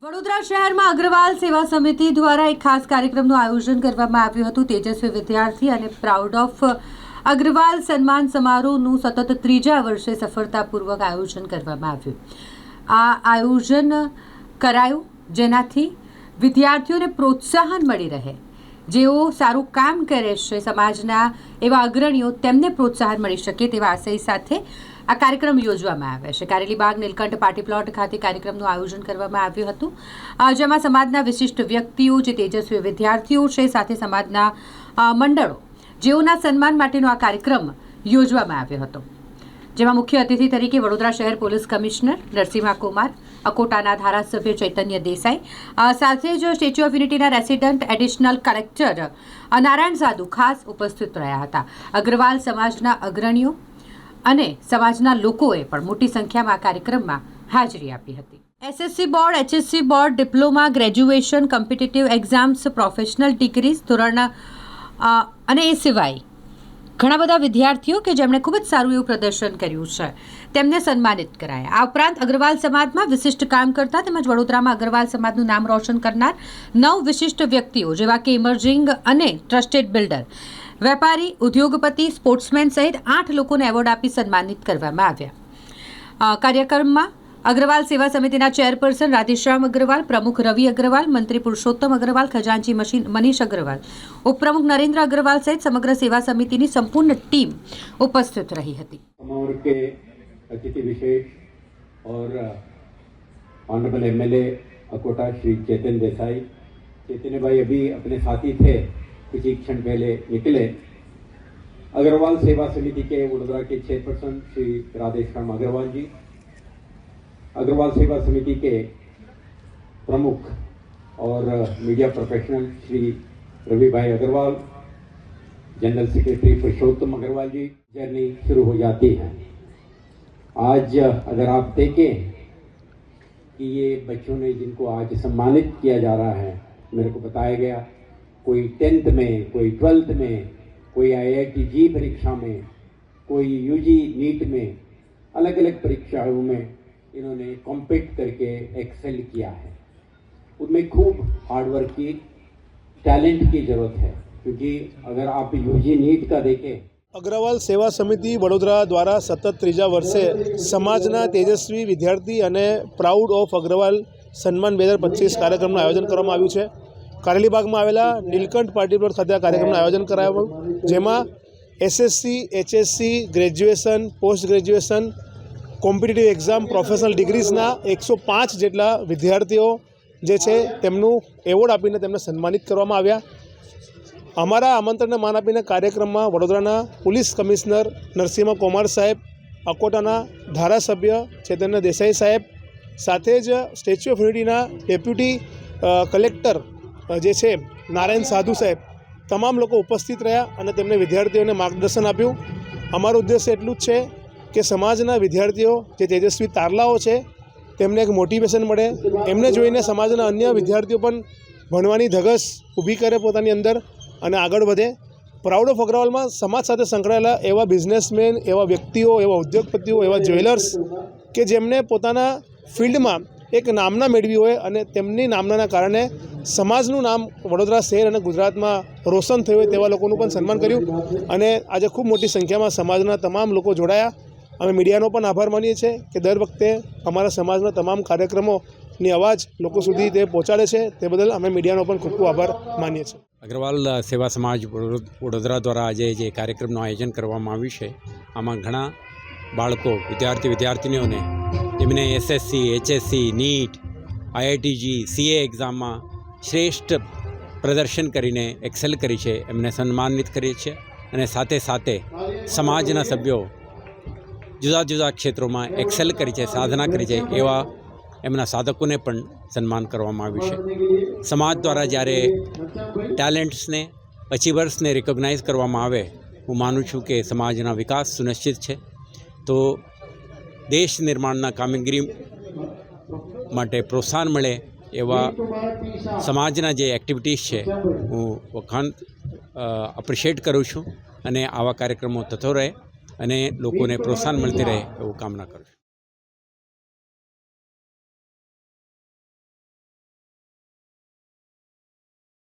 વડોદરા શહેરમાં અગ્રવાલ સેવા સમિતિ દ્વારા એક ખાસ કાર્યક્રમનું આયોજન કરવામાં આવ્યું હતું। તેજસ્વી વિદ્યાર્થી અને પ્રાઉડ ઓફ અગ્રવાલ સન્માન સમારોહનું સતત ત્રીજા વર્ષે સફળતાપૂર્વક આયોજન કરવામાં આવ્યું। આ આયોજન કરાયું જેનાથી વિદ્યાર્થીઓને પ્રોત્સાહન મળી રહે, જેઓ સારું કામ કરે છે સમાજના એવા અગ્રણીઓ તેમને પ્રોત્સાહન મળી શકે તેવા આશય સાથે આ કાર્યક્રમ યોજવામાં આવ્યો છે। કારેલીબાગ નીલકંઠ પાર્ટી પ્લોટ ખાતે કાર્યક્રમનું આયોજન કરવામાં આવ્યું હતું, જેમાં સમાજના વિશિષ્ટ વ્યક્તિઓ જે તેજસ્વી વિદ્યાર્થીઓ છે સાથે સમાજના મંડળો જેઓના સન્માન માટેનો આ કાર્યક્રમ યોજવામાં આવ્યો હતો, જેમાં મુખ્ય અતિથિ તરીકે વડોદરા શહેર પોલીસ કમિશનર નરસિંહા કુમાર, અકોટાના ધારાસભ્ય ચૈતન્ય દેસાઈ, સાથે જ સ્ટેચ્યુ ઓફ યુનિટીના રેસિડેન્ટ એડિશનલ કલેક્ટર નારાયણ સાધુ ખાસ ઉપસ્થિત રહ્યા હતા। અગ્રવાલ સમાજના અગ્રણીઓ અને સમાજના લોકોએ પણ મોટી સંખ્યામાં આ કાર્યક્રમમાં હાજરી આપી હતી। SSC board, HSC board, diploma, graduation, competitive exams, professional degrees ધોરણ અને એ સિવાય ઘણા બધા વિદ્યાર્થીઓ કે જેમણે ખૂબ જ સારું એવું પ્રદર્શન કર્યું છે તેમને સન્માનિત કરાયા। આ ઉપરાંત અગ્રવાલ સમાજમાં વિશિષ્ટ કામ કરતા તેમજ વડોદરામાં અગ્રવાલ સમાજનું નામ રોશન કરનાર 9 વિશિષ્ટ વ્યક્તિઓ જેવા કે ઇમર્જિંગ અને ટ્રસ્ટેડ બિલ્ડર, વેપારી, ઉદ્યોગપતિ, સ્પોર્ટ્સમેન સહિત 8 લોકોને એવોર્ડ આપી સન્માનિત કરવામાં આવ્યા। કાર્યક્રમમાં અગ્રવાલ સેવા સમિતિના ચેરપર્સન રાધેશ્યામ અગ્રવાલ, પ્રમુખ રવિ અગ્રવાલ, મંત્રી પુરુષોત્તમ અગ્રવાલ, ખજાનચી મનીષ અગ્રવાલ, ઉપપ્રમુખ નરેન્દ્ર અગ્રવાલ સહિત સમગ્ર સેવા સમિતિની સંપૂર્ણ ટીમ ઉપસ્થિત રહી હતી। के अतिथि विशेष और ऑनरेबल एमएलए अकोटा श्री चैतन्य देसाई, चैतन्य भाई अभी अपने साथी थे, कुछ ही क्षण पहले निकले। अग्रवाल सेवा समिति के वडोदरा के चेयरपर्सन श्री राधेश्याम अग्रवाल जी, अग्रवाल सेवा समिति के प्रमुख और मीडिया प्रोफेशनल श्री रवि भाई अग्रवाल, जनरल सेक्रेटरी पुरुषोत्तम अग्रवाल जी, जर्नी शुरू हो जाती है। आज अगर आप देखें कि ये बच्चों ने जिनको आज सम्मानित किया जा रहा है, मेरे को बताया गया कोई 10th में, कोई 12th में, कोई IIT जी परीक्षा में, कोई UG नीट में, अलग अलग परीक्षाओं में इन्होंने कॉम्पीट करके एक्सेल किया है। उनमें खूब हार्डवर्क की, टैलेंट की ज़रूरत है, क्योंकि अगर आप UG नीट का देखें, અગ્રવાલ સેવા સમિતિ વડોદરા દ્વારા સતત ત્રીજા વર્ષે સમાજના તેજસ્વી વિદ્યાર્થી અને પ્રાઉડ ઓફ અગ્રવાલ સન્માન 2025 કાર્યક્રમનું આયોજન કરવામાં આવ્યું છે। કારેલીબાગમાં આવેલા નીલકંઠ પાર્ટી પ્લોટ ખાતે આ કાર્યક્રમનું આયોજન કરાયું, જેમાં SSC, HSC, graduation, post graduation, competitive exam, professional ડિગ્રીઝના 105 જેટલા વિદ્યાર્થીઓ જે છે તેમનું એવોર્ડ આપીને તેમને સન્માનિત કરવામાં આવ્યા। અમારા આમંત્રણને માન આપીને કાર્યક્રમમાં વડોદરાના પોલીસ કમિશનર નરસિંહા કુમાર સાહેબ, અકોટાના ધારાસભ્ય ચૈતન્ય દેસાઈ સાહેબ, સાથે જ સ્ટેચ્યુ ઓફ યુનિટીના ડેપ્યુટી કલેક્ટર જે છે નારાયણ સાધુ સાહેબ, તમામ લોકો ઉપસ્થિત રહ્યા અને તેમને વિદ્યાર્થીઓને માર્ગદર્શન આપ્યું। અમારું ઉદ્દેશ્ય એટલું જ છે કે સમાજના વિદ્યાર્થીઓ જે તેજસ્વી તારલાઓ છે તેમને એક મોટિવેશન મળે, એમને જોઈને સમાજના અન્ય વિદ્યાર્થીઓ પણ ભણવાની ધગશ ઊભી કરે પોતાની અંદર અને આગળ વધે। પ્રાઉડ ઓફ અગ્રવાલમાં સમાજ સાથે સંકળાયેલા એવા બિઝનેસમેન, એવા વ્યક્તિઓ, એવા ઉદ્યોગપતિઓ, એવા જ્વેલર્સ કે જેમને પોતાના ફિલ્ડમાં એક નામના મેળવી હોય અને તેમની નામનાના કારણે સમાજનું નામ વડોદરા શહેર અને ગુજરાતમાં રોશન થયું હોય તેવા લોકોનું પણ સન્માન કર્યું અને આજે ખૂબ મોટી સંખ્યામાં સમાજના તમામ લોકો જોડાયા। અમે મીડિયાનો પણ આભાર માનીએ છીએ કે દર વખતે અમારા સમાજના તમામ કાર્યક્રમોની અવાજ લોકો સુધી તે પહોંચાડે છે, તે બદલ અમે મીડિયાનો પણ ખૂબ ખૂબ આભાર માનીએ છીએ। અગ્રવાલ સેવા સમાજ વડોદરા દ્વારા આજે જે કાર્યક્રમનું આયોજન કરવામાં આવ્યું છે, આમાં ઘણા બાળકો, વિદ્યાર્થીનીઓને જેમને એસએસસી, એચએસસી, નીટ, IITજી, CA એક્ઝામમાં શ્રેષ્ઠ પ્રદર્શન કરીને એક્સેલ કરી છે એમને સન્માનિત કરીએ છીએ અને સાથે સાથે સમાજના સભ્યો જુદા જુદા ક્ષેત્રોમાં એક્સેલ કરી છે, સાધના કરી છે એવા એમના સાધકોને પણ સન્માન કરવામાં આવ્યું છે। સમાજ દ્વારા જ્યારે ટેલેન્ટ્સને, અચીવર્સને રિકોગ્નાઇઝ કરવામાં આવે, હું માનું છું કે સમાજના વિકાસ સુનિશ્ચિત છે। તો દેશ નિર્માણના કામગીરી માટે પ્રોત્સાહન મળે એવા સમાજના જે એક્ટિવિટીઝ છે હું વખાણ એપ્રિશિએટ કરું છું અને આવા કાર્યક્રમો થતો રહે અને લોકોને પ્રોત્સાહન મળતી રહે એવું કામના કરું છું।